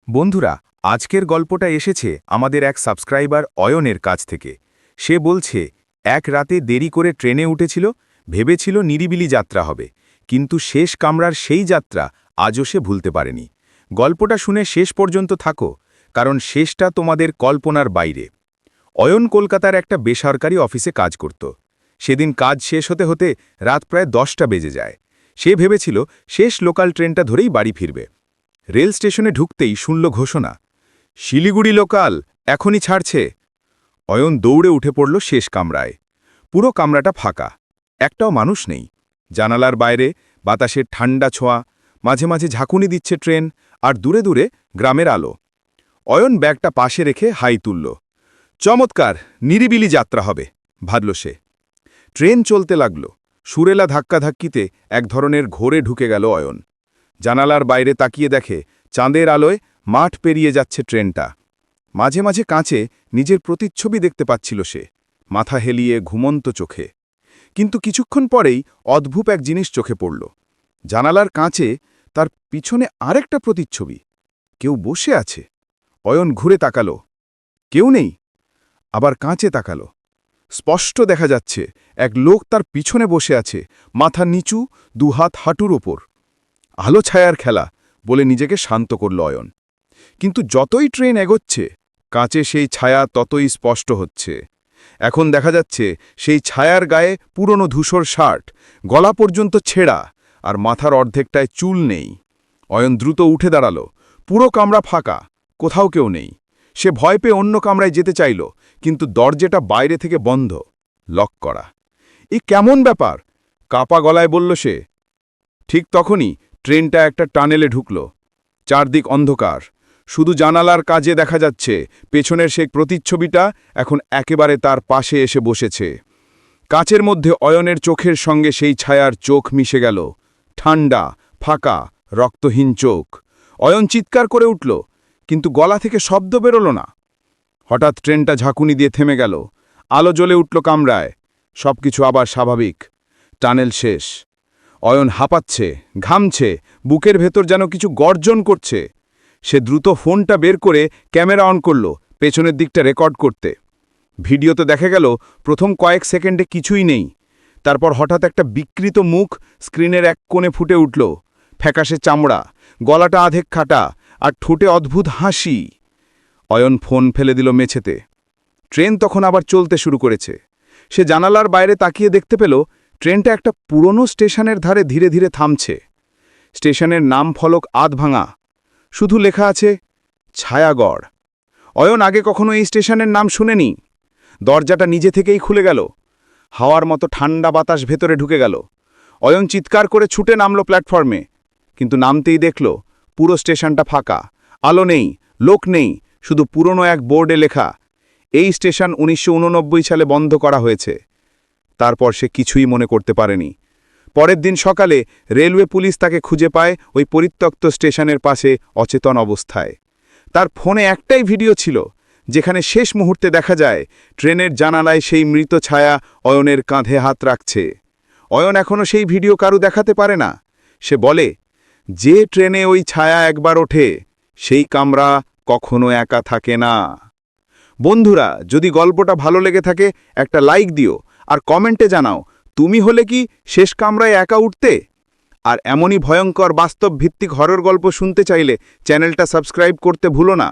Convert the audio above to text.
বন্ধুরা, আজকের গল্পটা এসেছে আমাদের এক সাবস্ক্রাইবার অয়নের কাছ থেকে। সে বলছে, এক রাতে দেরি করে ট্রেনে উঠেছিল, ভেবেছিল নিরিবিলি যাত্রা হবে, কিন্তু শেষ কামরার সেই যাত্রা আজও সে ভুলতে পারেনি। গল্পটা শুনে শেষ পর্যন্ত থাকো, কারণ শেষটা তোমাদের কল্পনার বাইরে। অয়ন কলকাতার একটা বেসরকারি অফিসে কাজ করত। সেদিন কাজ শেষ হতে হতে রাত প্রায় 10টা বেজে যায়। সে ভেবেছিল শেষ লোকাল ট্রেনটা ধরেই বাড়ি ফিরবে। রেল স্টেশনে ঢুকতেই শুনল ঘোষণা, শিলিগুড়ি লোকাল এখনই ছাড়ছে। অয়ন দৌড়ে উঠে পড়ল শেষ কামরায়। পুরো কামরাটা ফাঁকা, একটাও মানুষ নেই। জানালার বাইরে বাতাসের ঠান্ডা ছোঁয়া, মাঝে মাঝে ঝাঁকুনি দিচ্ছে ট্রেন, আর দূরে দূরে গ্রামের আলো। অয়ন ব্যাগটা পাশে রেখে হাই তুলল। চমৎকার, নিরিবিলি যাত্রা হবে, ভাবল সে। ট্রেন চলতে লাগল। সুরেলা ধাক্কাধাক্কিতে এক ধরনের ঘোরে ঢুকে গেল অয়ন। জানালার বাইরে তাকিয়ে দেখে চাঁদের আলোয় মাঠ পেরিয়ে যাচ্ছে ট্রেনটা। মাঝে মাঝে কাঁচে নিজের প্রতিচ্ছবি দেখতে পাচ্ছিল সে, মাথা হেলিয়ে ঘুমন্ত চোখে। কিন্তু কিছুক্ষণ পরেই অদ্ভুত এক জিনিস চোখে পড়ল। জানালার কাঁচে তার পিছনে আরেকটা প্রতিচ্ছবি। কেউ বসে আছে। অয়ন ঘুরে তাকালো, কেউ নেই। আবার কাঁচে তাকালো, স্পষ্ট দেখা যাচ্ছে এক লোক তার পিছনে বসে আছে, মাথা নিচু, দুহাত হাঁটুর ওপর। আলো ছায়ার খেলা বলে নিজেকে শান্ত করল অয়ন। কিন্তু যতই ট্রেন এগোচ্ছে, কাঁচে সেই ছায়া ততই স্পষ্ট হচ্ছে। এখন দেখা যাচ্ছে সেই ছায়ার গায়ে পুরনো ধূসর শার্ট, গলা পর্যন্ত ছেঁড়া, আর মাথার অর্ধেকটায় চুল নেই। অয়ন দ্রুত উঠে দাঁড়াল। পুরো কামরা ফাঁকা, কোথাও কেউ নেই। সে ভয় পেয়ে অন্য কামরায় যেতে চাইল, কিন্তু দরজাটা বাইরে থেকে বন্ধ, লক করা। এ কেমন ব্যাপার, কাপা গলায় বলল সে। ঠিক তখনই ট্রেনটা একটা টানেলে ঢুকল। চারদিক অন্ধকার, শুধু জানালার কাজে দেখা যাচ্ছে পেছনের সেই প্রতিচ্ছবিটা এখন একেবারে তার পাশে এসে বসেছে। কাচের মধ্যে অয়নের চোখের সঙ্গে সেই ছায়ার চোখ মিশে গেল, ঠান্ডা, ফাঁকা, রক্তহীন চোখ। অয়ন চিৎকার করে উঠল, কিন্তু গলা থেকে শব্দ বেরোল না। হঠাৎ ট্রেনটা ঝাঁকুনি দিয়ে থেমে গেল। আলো জ্বলে উঠল কামরায়। সবকিছু আবার স্বাভাবিক। টানেল শেষ। অয়ন হাঁপাচ্ছে, ঘামছে, বুকের ভেতর যেন কিছু গর্জন করছে। সে দ্রুত ফোনটা বের করে ক্যামেরা অন করল, পেছনের দিকটা রেকর্ড করতে। ভিডিওতে দেখা গেল প্রথম কয়েক সেকেন্ডে কিছুই নেই। তারপর হঠাৎ একটা বিকৃত মুখ স্ক্রিনের এক কোণে ফুটে উঠল, ফ্যাকাশে চামড়া, গলাটা আধেক খাটা, আর ঠোঁটে অদ্ভুত হাসি। অয়ন ফোন ফেলে দিল মেঝেতে। ট্রেন তখন আবার চলতে শুরু করেছে। সে জানালার বাইরে তাকিয়ে দেখতে পেল ট্রেনটা একটা পুরনো স্টেশনের ধারে ধীরে ধীরে থামছে। স্টেশনের নাম ফলক আধভাঙা, শুধু লেখা আছে ছায়াগড়। অয়ন আগে কখনো এই স্টেশনের নাম শুনেনি। দরজাটা নিজে থেকেই খুলে গেল। হাওয়ার মতো ঠান্ডা বাতাস ভেতরে ঢুকে গেল। অয়ন চিৎকার করে ছুটে নামল প্ল্যাটফর্মে, কিন্তু নামতেই দেখল পুরো স্টেশনটা ফাঁকা, আলো নেই, লোক নেই, শুধু পুরনো এক বোর্ডে লেখা, এই স্টেশন 1989 সালে বন্ধ করা হয়েছে। তারপর সে কিছুই মনে করতে পারেনি। পরের দিন সকালে রেলওয়ে পুলিশ তাকে খুঁজে পায় ওই পরিত্যক্ত স্টেশনের পাশে অচেতন অবস্থায়। তার ফোনে একটাই ভিডিও ছিল, যেখানে শেষ মুহূর্তে দেখা যায় ট্রেনের জানালায় সেই মৃত ছায়া অয়নের কাঁধে হাত রাখছে। অয়ন এখনও সেই ভিডিও কারু দেখাতে পারে না। সে বলে, যে ট্রেনে ওই ছায়া একবার ওঠে, সেই কামরা কখনো একা থাকে না। বন্ধুরা, যদি গল্পটা ভালো লেগে থাকে একটা লাইক দিও, আর কমেন্টে জানাও তুমি হলে কি শেষ কামরায় একা উঠতে। আর এমনই ভয়ঙ্কর বাস্তব ভিত্তিক হরর গল্প শুনতে চাইলে চ্যানেলটা সাবস্ক্রাইব করতে ভুলো না।